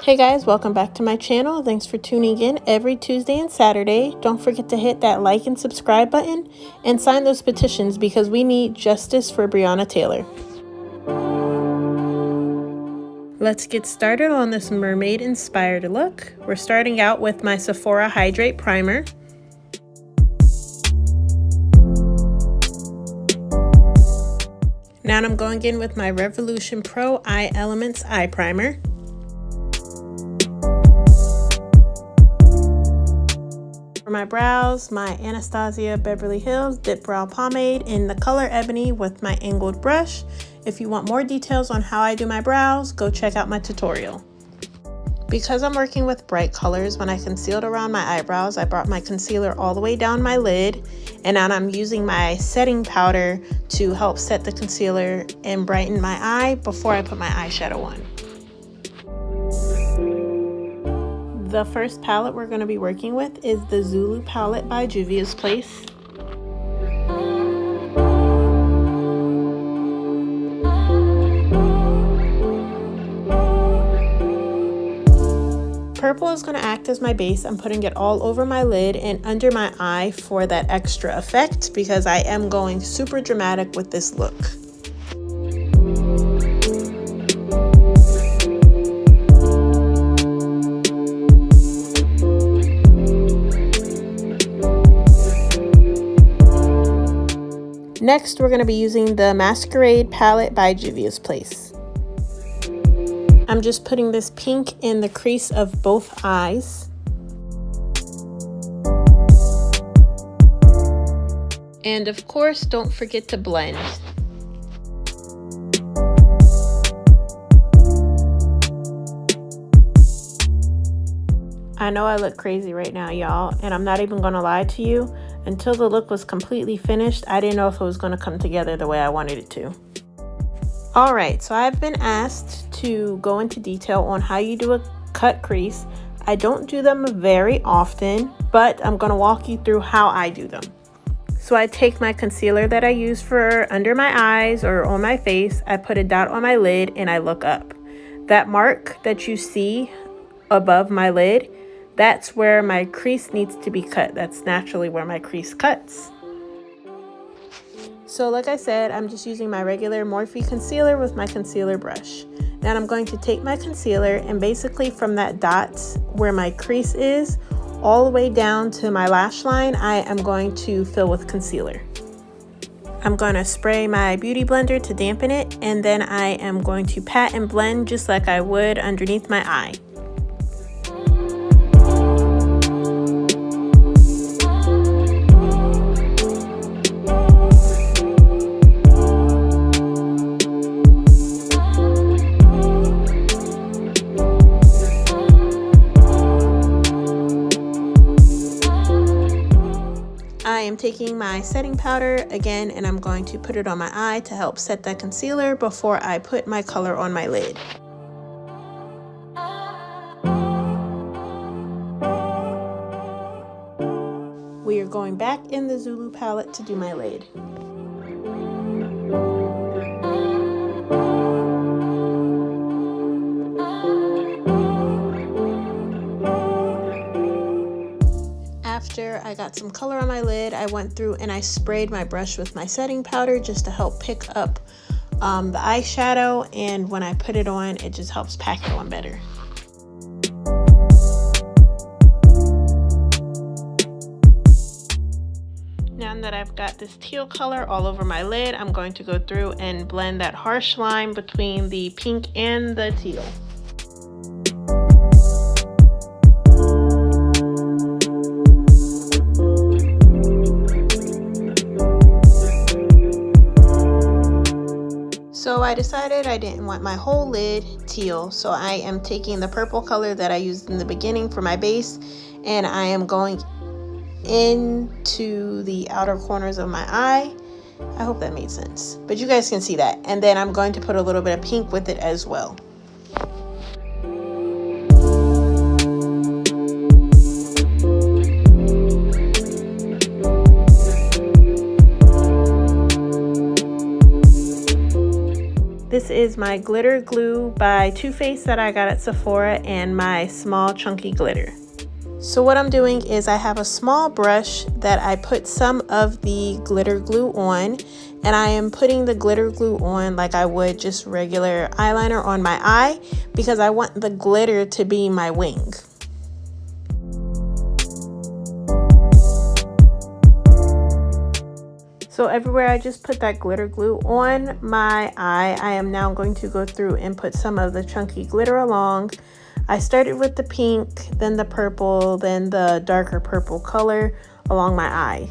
Hey guys, welcome back to my channel. Thanks for tuning in every Tuesday and Saturday. Don't forget to hit that like and subscribe button and sign those petitions because we need justice for Breonna Taylor. Let's get started on this mermaid inspired look. We're starting out with my Sephora Hydrate Primer. Now I'm going in with my Revolution Pro Eye Elements Eye Primer. For my brows, my Anastasia Beverly Hills Dipbrow Pomade in the color Ebony with my angled brush. If you want more details on how I do my brows, go check out my tutorial. Because I'm working with bright colors, when I concealed around my eyebrows, I brought my concealer all the way down my lid, and now I'm using my setting powder to help set the concealer and brighten my eye before I put my eyeshadow on. The first palette we're going to be working with is the Zulu palette by Juvia's Place. Purple is going to act as my base. I'm putting it all over my lid and under my eye for that extra effect because I am going super dramatic with this look. Next, we're going to be using the Masquerade palette by Juvia's Place. I'm just putting this pink in the crease of both eyes. And of course, don't forget to blend. I know I look crazy right now, y'all, and I'm not even gonna lie to you. Until the look was completely finished, I didn't know if it was gonna come together the way I wanted it to. Alright, so I've been asked to go into detail on how you do a cut crease. I don't do them very often, but I'm gonna walk you through how I do them. So I take my concealer that I use for under my eyes or on my face, I put a dot on my lid and I look up. That mark that you see above my lid, that's where my crease needs to be cut. That's naturally where my crease cuts. So like I said, I'm just using my regular Morphe concealer with my concealer brush. Now I'm going to take my concealer and basically from that dot where my crease is, all the way down to my lash line, I am going to fill with concealer. I'm going to spray my beauty blender to dampen it, and then I am going to pat and blend just like I would underneath my eye. I am taking my setting powder again and I'm going to put it on my eye to help set that concealer before I put my color on my lid. We are going back in the Zulu palette to do my lid. After I got some color on my lid, I went through and I sprayed my brush with my setting powder just to help pick up the eyeshadow, and when I put it on, it just helps pack it on better. Now that I've got this teal color all over my lid, I'm going to go through and blend that harsh line between the pink and the teal. So I decided I didn't want my whole lid teal, so I am taking the purple color that I used in the beginning for my base, and I am going into the outer corners of my eye. I hope that made sense, but you guys can see that. And then I'm going to put a little bit of pink with it as well. This This is my glitter glue by Too Faced that I got at Sephora, and my small chunky glitter. So what I'm doing is I have a small brush that I put some of the glitter glue on, and I am putting the glitter glue on like I would just regular eyeliner on my eye, because I want the glitter to be my wing. So everywhere I just put that glitter glue on my eye, I am now going to go through and put some of the chunky glitter along. I started with the pink, then the purple, then the darker purple color along my eye.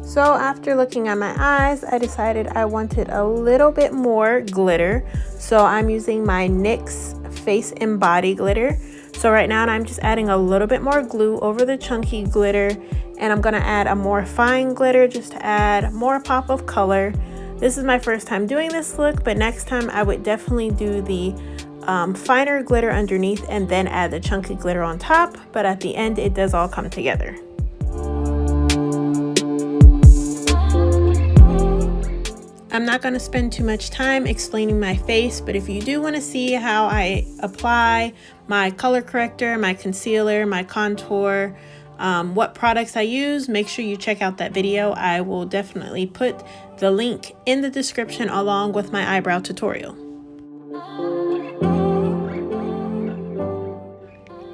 So after looking at my eyes, I decided I wanted a little bit more glitter. So I'm using my NYX Face and Body glitter. So right now I'm just adding a little bit more glue over the chunky glitter, and I'm gonna add a more fine glitter just to add more pop of color. This is my first time doing this look, but next time I would definitely do the finer glitter underneath and then add the chunky glitter on top, but at the end it does all come together. I'm not going to spend too much time explaining my face, but if you do want to see how I apply my color corrector, my concealer, my contour, what products I use, make sure you check out that video. I will definitely put the link in the description along with my eyebrow tutorial.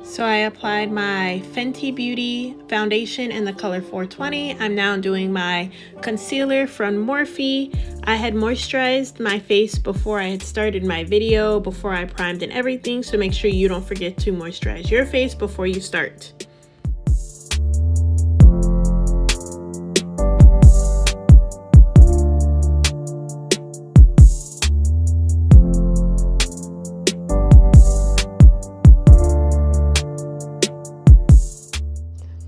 So I applied my Fenty Beauty foundation in the color 420. I'm now doing my concealer from Morphe. I had moisturized my face before I had started my video, before I primed and everything, so make sure you don't forget to moisturize your face before you start.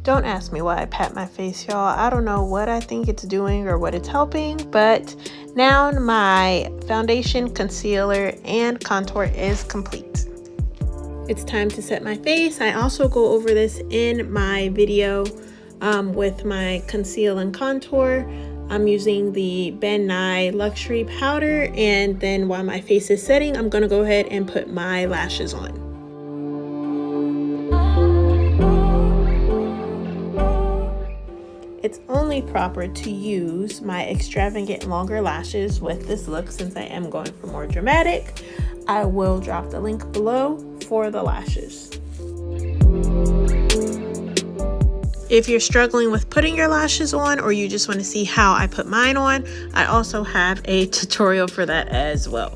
Don't ask me why I pat my face, y'all. I don't know what I think it's doing or what it's helping, but now my foundation, concealer, and contour is complete. It's time to set my face. I also go over this in my video with my conceal and contour. I'm using the Nye Luxury Powder, and then while my face is setting, I'm gonna go ahead and put my lashes on. It's only proper to use my extravagant longer lashes with this look since I am going for more dramatic. I will drop the link below for the lashes. If you're struggling with putting your lashes on, or you just want to see how I put mine on, I also have a tutorial for that as well.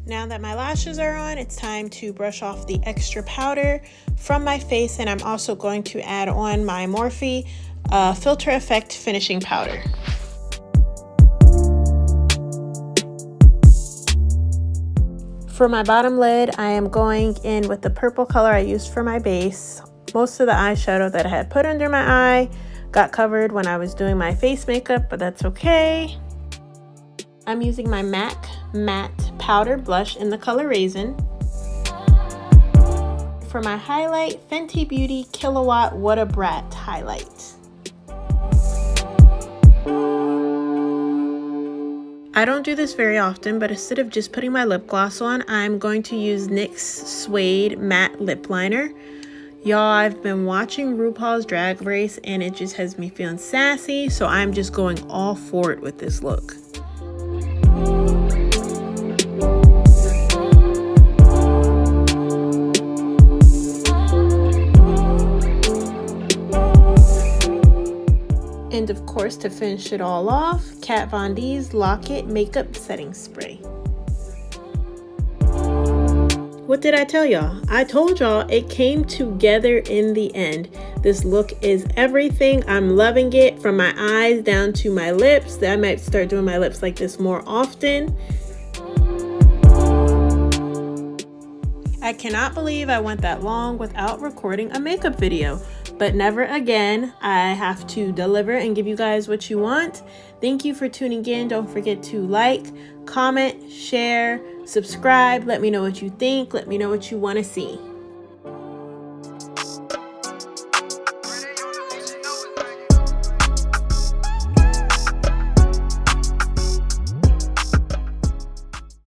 Now that my lashes are on, it's time to brush off the extra powder from my face, and I'm also going to add on my Morphe Filter Effect Finishing Powder. For my bottom lid, I am going in with the purple color I used for my base. Most of the eyeshadow that I had put under my eye got covered when I was doing my face makeup, but that's okay. I'm using my MAC Matte Powder Blush in the color Raisin. For my highlight, Fenty Beauty Kilowatt What a Brat highlight. I don't do this very often, but instead of just putting my lip gloss on, I'm going to use NYX Suede Matte Lip Liner. Y'all, I've been watching RuPaul's Drag Race and it just has me feeling sassy, so I'm just going all for it with this look. And of course, to finish it all off, Kat Von D's Lock It Makeup Setting Spray. What did I tell y'all? I told y'all it came together in the end. This look is everything. I'm loving it from my eyes down to my lips. I might start doing my lips like this more often. I cannot believe I went that long without recording a makeup video, but never again. I have to deliver and give you guys what you want. Thank you for tuning in. Don't forget to like, comment, share, subscribe. Let me know what you think. Let me know what you want to see.